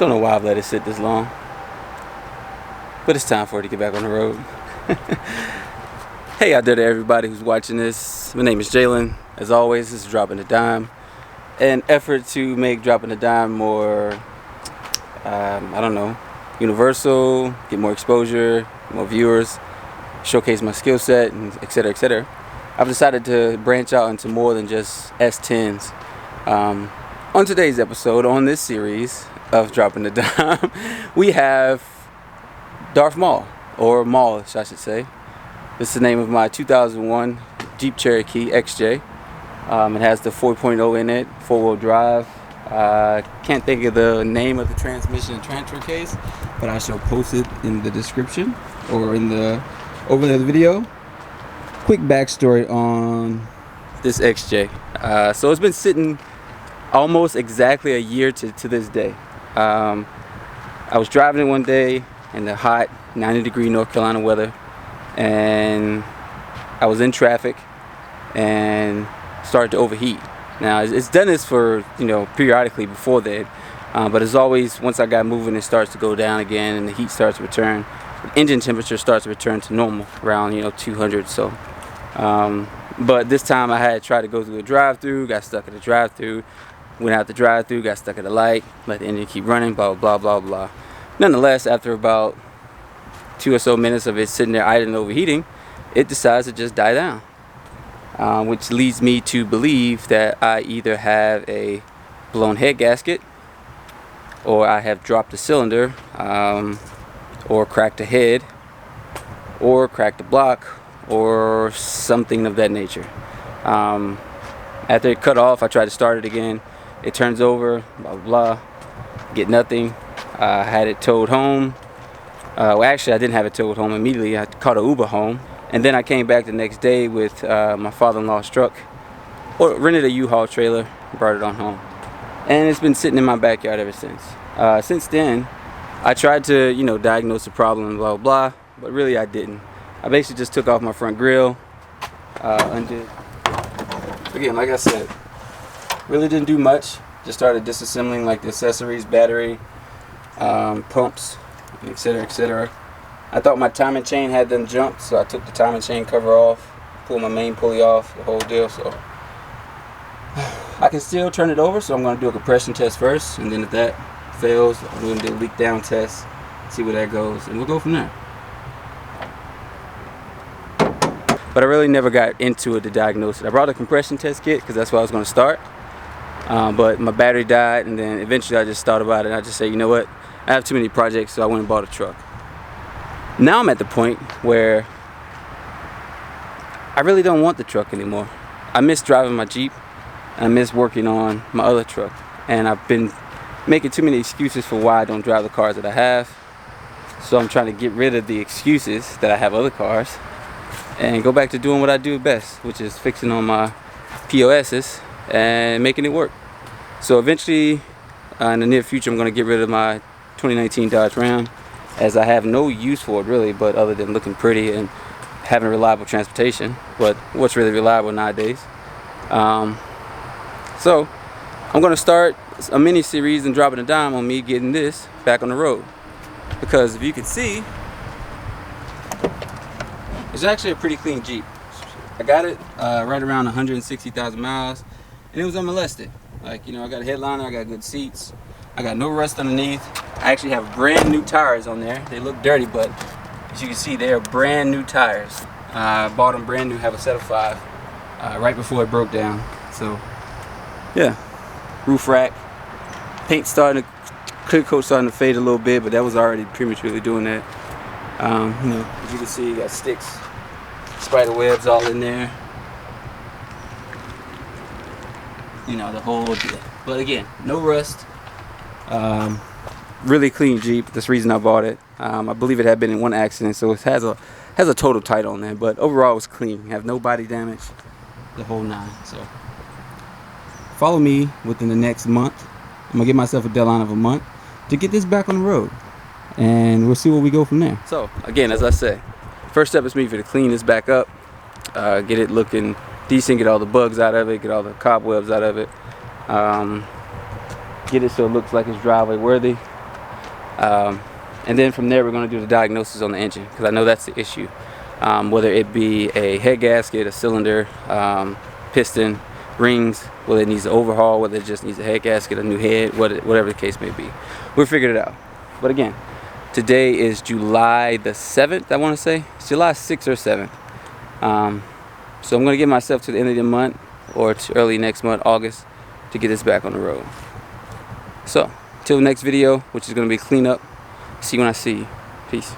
Don't know why I've let it sit this long, but it's time for it to get back on the road. Hey out there to everybody who's watching this. My name is Jalen. As always, this is Dropping a Dime. An effort to make Dropping a Dime more, universal, get more exposure, more viewers, showcase my skill set, and etc. etc. I've decided to branch out into more than just S10s. On today's episode, on this series of Dropping the Dime, we have Darth Maul, or Maul, I should say. This is the name of my 2001 Jeep Cherokee XJ. It has the 4.0 in it, 4-wheel drive. Can't think of the name of the transmission and transfer case, but I shall post it in the description or in the over the video. Quick backstory on this XJ. So it's been sitting almost exactly a year to this day. I was driving it one day in the hot 90-degree North Carolina weather, and I was in traffic and started to overheat. Now it's done this for periodically before that, but as always, once I got moving, it starts to go down again and the heat starts to return. Engine temperature starts to return to normal around 200. So but this time I had tried to go through the drive-through, got stuck at the drive-through, went out the drive-through, got stuck at the light, let the engine keep running, blah blah blah blah. Nonetheless, after about 2 or so minutes of it sitting there idling and overheating, it decides to just die down, which leads me to believe that I either have a blown head gasket, or I have dropped a cylinder, or cracked a head, or cracked a block, or something of that nature. After it cut off, I tried to start it again. It turns over, blah blah blah, get nothing. I had it towed home. Well, actually, I didn't have it towed home immediately. I caught an Uber home, and then I came back the next day with my father-in-law's truck, or rented a U-Haul trailer, brought it on home, and it's been sitting in my backyard ever since. Since then, I tried to diagnose the problem, blah blah blah, but really I didn't. I basically just took off my front grill, undid. Again, like I said, really didn't do much. Just started disassembling like the accessories, battery, pumps, etc. etc. I thought my timing chain had them jumped, so I took the timing chain cover off, pulled my main pulley off, the whole deal. So I can still turn it over, so I'm going to do a compression test first, and then if that fails, I'm going to do a leak down test, see where that goes, and we'll go from there. But I really never got into it to diagnose it. I brought a compression test kit because that's where I was going to start. But my battery died, and then eventually I just thought about it, and I just said, you know what, I have too many projects, so I went and bought a truck. Now I'm at the point where I really don't want the truck anymore. I miss driving my Jeep, and I miss working on my other truck. And I've been making too many excuses for why I don't drive the cars that I have. So I'm trying to get rid of the excuses that I have other cars and go back to doing what I do best, which is fixing on my POSs and making it work. So eventually, in the near future, I'm going to get rid of my 2019 Dodge Ram, as I have no use for it really, but other than looking pretty and having reliable transportation. But what's really reliable nowadays? So I'm going to start a mini series and dropping a dime on me getting this back on the road, because if you can see, it's actually a pretty clean Jeep. I got it right around 160,000 miles, and it was unmolested. Like, I got a headliner, I got good seats, I got no rust underneath. I actually have brand new tires on there. They look dirty, but as you can see, they are brand new tires. I bought them brand new, have a set of 5 right before it broke down. So yeah, roof rack, paint starting to, clear coat starting to fade a little bit, but that was already prematurely doing that. As you can see, you got sticks, spider webs all in there. The whole deal. But again, no rust. Really clean Jeep. That's the reason I bought it. I believe it had been in one accident, so it has a total title on there. But overall, it was clean. You have no body damage, the whole 9. So follow me within the next month. I'm gonna give myself a deadline of a month to get this back on the road, and we'll see where we go from there. So again, as I say, first step is me to clean this back up, get it looking decent, get all the bugs out of it, get all the cobwebs out of it, get it so it looks like it's driveway worthy. And then from there we're going to do the diagnosis on the engine, because I know that's the issue. Whether it be a head gasket, a cylinder, piston, rings, whether it needs an overhaul, whether it just needs a head gasket, a new head, whatever the case may be. We'll figure it out. But again, today is July the 7th, I want to say. It's July 6th or 7th. So I'm going to give myself to the end of the month, or to early next month, August, to get this back on the road. So, till the next video, which is going to be cleanup. See you when I see you. Peace.